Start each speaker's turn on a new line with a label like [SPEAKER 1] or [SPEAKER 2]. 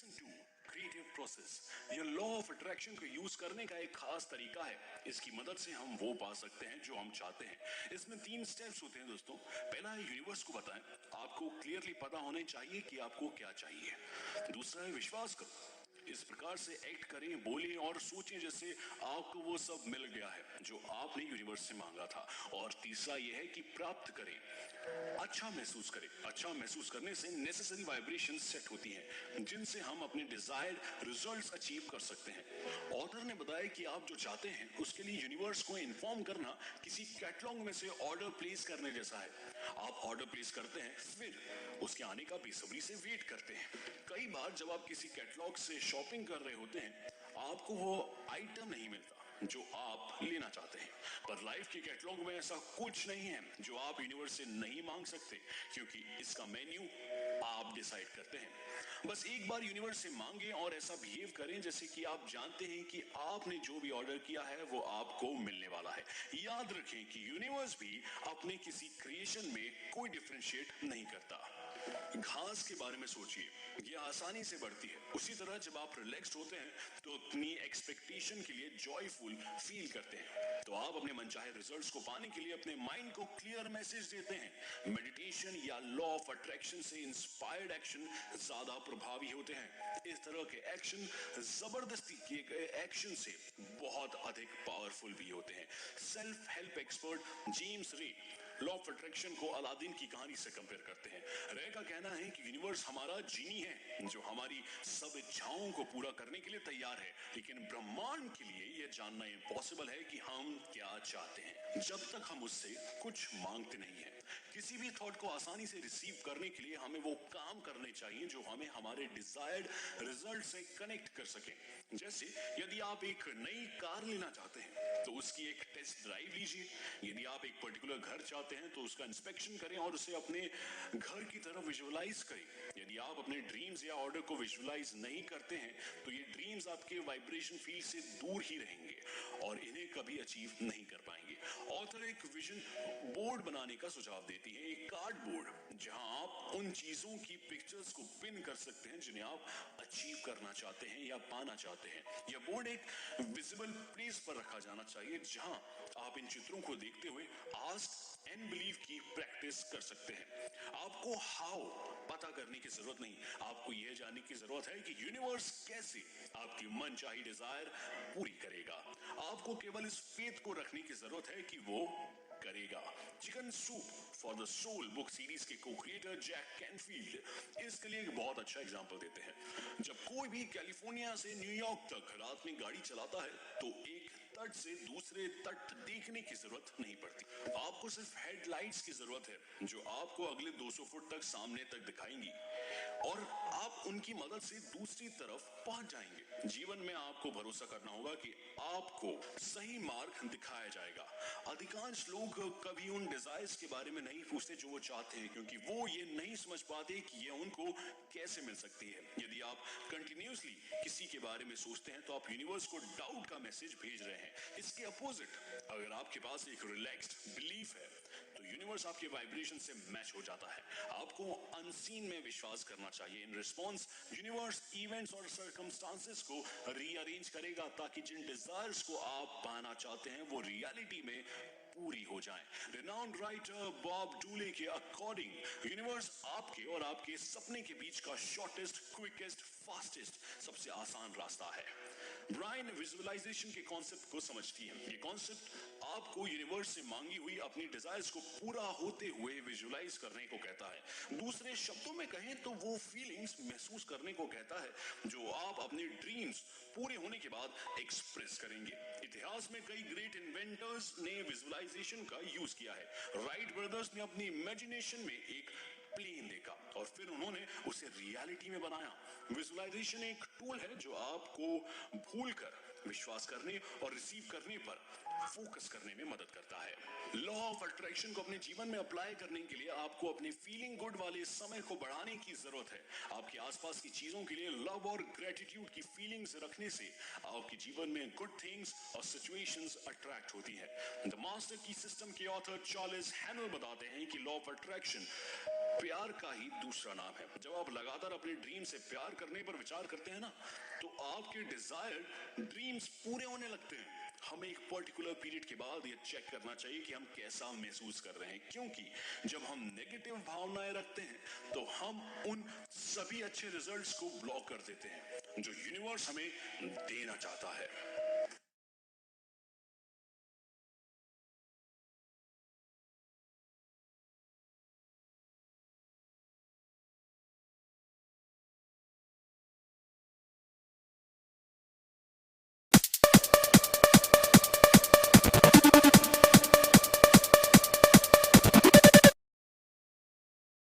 [SPEAKER 1] Lesson 2 creative process. यह law of attraction को use करने का एक खास तरीका है। इसकी मदद से हम वो पा सकते हैं जो हम चाहते हैं। इसमें 3 स्टेप्स होते हैं दोस्तों। पहला है यूनिवर्स को बताएं, आपको क्लियरली पता होने चाहिए कि आपको क्या चाहिए। दूसरा है विश्वास करो, इस प्रकार से एक्ट करें, बोलें और सोचें जैसे आपको वो सब मिल गया है जो आपने यूनिवर्स से मांगा था। और तीसरा यह है कि प्राप्त करें, अच्छा महसूस करें। अच्छा महसूस करने से नेसेसरी वाइब्रेशन सेट होती हैं जिनसे हम अपने डिजायर्ड रिजल्ट्स अचीव कर सकते हैं। ऑथर ने बताया कि आप जो चाहते हैं उसके लिए यूनिवर्स को इन्फॉर्म करना किसी कैटलॉग में से ऑर्डर प्लेस करने जैसा है। आप ऑर्डर प्लेस करते हैं, फिर उसके आने का बेसब्री से वेट करते हैं। कई बार जब आप किसी कैटलॉग से शॉपिंग कर रहे होते हैं, आपको वो आइटम नहीं मिलता जो आप लेना चाहते हैं। पर लाइफ के कैटलॉग में ऐसा कुछ नहीं है जो आप यूनिवर्स से नहीं मांग सकते, क्योंकि इसका मेन्यू आप डिसाइड करते हैं। बस एक बार यूनिवर्स से मांगें और ऐसा बिहेव करें जैसे कि आप जानते हैं कि आपने जो भी ऑर्डर किया है वो आपको मिलने वाला है। याद रखें कि यूनिवर्स भी अपने किसी क्रिएशन में कोई डिफरेंशिएट नहीं करता। घास के बारे में सोचिए, यह आसानी से बढ़ती है। उसी तरह जब आप रिलैक्स्ड होते हैं तो अपनी एक्सपेक्टेशन के लिए जॉयफुल फील करते हैं। तो आप अपने मनचाहे रिजल्ट्स को पाने के लिए अपने माइंड को क्लियर मैसेज देते हैं। मेडिटेशन या लॉ ऑफ अट्रैक्शन से इंस्पायर्ड एक्शन ज्यादा प्रभावी होते हैं। इस तरह के एक्शन जबरदस्ती किए गए एक्शन से बहुत अधिक पावरफुल भी होते हैं। सेल्फ हेल्प एक्सपर्ट जेम्स रे लॉ ऑफ अट्रैक्शन को अलादीन की कहानी से कंपेयर करते हैं। रे का कहना है कि यूनिवर्स हमारा जीनी है जो हमारी सब इच्छाओं को पूरा करने के लिए तैयार है, लेकिन ब्रह्मांड के लिए यह जानना इम्पॉसिबल है कि हम क्या चाहते हैं जब तक हम उससे कुछ मांगते नहीं है। किसी भी थॉट को आसानी से रिसीव करने के लिए हमें वो काम करने चाहिए जो हमें हमारे डिजायर्ड रिजल्ट से कनेक्ट कर सके। जैसे यदि आप एक नई कार लेना चाहते हैं तो उसकी एक टेस्ट ड्राइव लीजिए। यदि आप एक पर्टिकुलर घर चाहते हैं तो उसका इंस्पेक्शन करें और उसे अपने घर की तरफ विजुअलाइज करें। यदि आप अपने ड्रीम्स या ऑर्डर को विजुअलाइज नहीं करते हैं तो ये ड्रीम्स आपके वाइब्रेशन फील्ड से दूर ही रहेंगे और इन्हें कभी अचीव नहीं कर पाएंगे। ऑथर एक विजन बोर्ड बनाने का सुझाव देती है, एक कार्ड बोर्ड जहां आप उन चीजों की पिक्चर्स को पिन कर सकते हैं जिन्हें आप अचीव करना चाहते हैं या पाना चाहते हैं। यह बोर्ड एक विजिबल प्लेस पर रखा जाना चाहिए जहां आप इन चित्रों को देखते हुए आस्क एंड बिलीव की प्रैक्टिस कर सकते हैं। आपको हाउ पता करने की जरूरत नहीं, आपको यह जानने की जरूरत है कि यूनिवर्स कैसे आपकी मनचाही डिजायर पूरी करेगा। आपको केवल इस फेथ को रखने की जरूरत है कि वो करेगा। Chicken soup for the soul book series के को क्रिएटर जैक कैनफील्ड इसके लिए एक बहुत अच्छा एग्जांपल देते हैं। जब कोई भी कैलिफोर्निया से न्यूयॉर्क तक रात में गाड़ी चलाता है तो एक तट से दूसरे तट देखने की जरूरत नहीं पड़ती। आपको सिर्फ हेडलाइट्स की जरूरत है जो आपको अगले 200 फुट तक सामने तक दिखाएंगी और आप उनकी मदद से दूसरी तरफ पहुंच जाएंगे। जीवन में आपको भरोसा करना होगा कि आपको सही मार्ग दिखाया जाएगा। अधिकांश लोग कभी उन डिजायर्स के बारे में नहीं पूछते जो वो चाहते हैं, क्योंकि वो ये नहीं समझ पाते कि ये उनको कैसे मिल सकती है। यदि आप कंटिन्यूसली किसी के बारे में सोचते हैं तो आप यूनिवर्स को डाउट का मैसेज भेज रहे हैं। इसके अपोजिट, अगर आपके पास एक रिलैक्स्ड बिलीफ है तो यूनिवर्स आपके वाइब्रेशन से मैच हो जाता है। आपको अनसीन में विश्वास करना चाहिए। इन रिस्पॉन्स यूनिवर्स इवेंट्स और सर्कमस्टांसेस को रीअरेंज करेगा ताकि जिन डिजायर्स को आप पाना चाहते हैं वो रियलिटी में पूरी हो जाएं। रिनाउंड राइटर बॉब डूले के अकॉर्डिंग यूनिवर्स आपके और आपके सपने के बीच का शॉर्टेस्ट, क्विकेस्ट, फास्टेस्ट, सबसे आसान रास्ता है। ब्रायन विजुअलाइजेशन के कॉन्सेप्ट को समझती है। ये कॉन्सेप्ट आपको यूनिवर्स से मांगी हुई अपनी डिजायर्स को पूरा होते हुए विजुअलाइज करने को कहता है। दूसरे शब्दों में कहें तो वो फीलिंग्स महसूस करने को कहता है जो आप अपने ड्रीम्स पूरे होने के बाद एक्सप्रेस करेंगे। इतिहास में कई ग्रेट इन्वेंटर्स ने विजुअलाइजेशन का यूज किया है। राइट ब्रदर्स ने अपनी इमेजिनेशन में एक प्लेन देखा और फिर उन्होंने उसे रियलिटी में बनाया। विजुअलाइजेशन एक टूल है जो आपको भूलकर विश्वास करने और रिसीव करने पर फोकस करने में मदद करता है। लॉ ऑफ अट्रैक्शन को अपने जीवन में अप्लाई करने के लिए आपको अपने फीलिंग गुड वाले समय को बढ़ाने की जरूरत है। आपके आसपास की चीजों के लिए लव और ग्रेटिट्यूड की फीलिंग्स रखने से आपके जीवन में गुड थिंग्स और सिचुएशंस अट्रैक्ट होती है। द मास्टर की सिस्टम के ऑथर चार्ल्स हैनल बताते हैं कि लॉ ऑफ अट्रैक्शन प्यार का ही दूसरा नाम है। जब आप लगातार अपने ड्रीम से प्यार करने पर विचार करते हैं ना, तो आपके डिजायर्ड ड्रीम्स पूरे होने लगते हैं। हमें एक पर्टिकुलर पीरियड के बाद ये चेक करना चाहिए कि हम कैसा महसूस कर रहे हैं, क्योंकि जब हम नेगेटिव भावनाएं रखते हैं तो हम उन सभी अच्छे रिजल्ट्स को ब्लॉक कर देते हैं जो यूनिवर्स हमें देना चाहता है।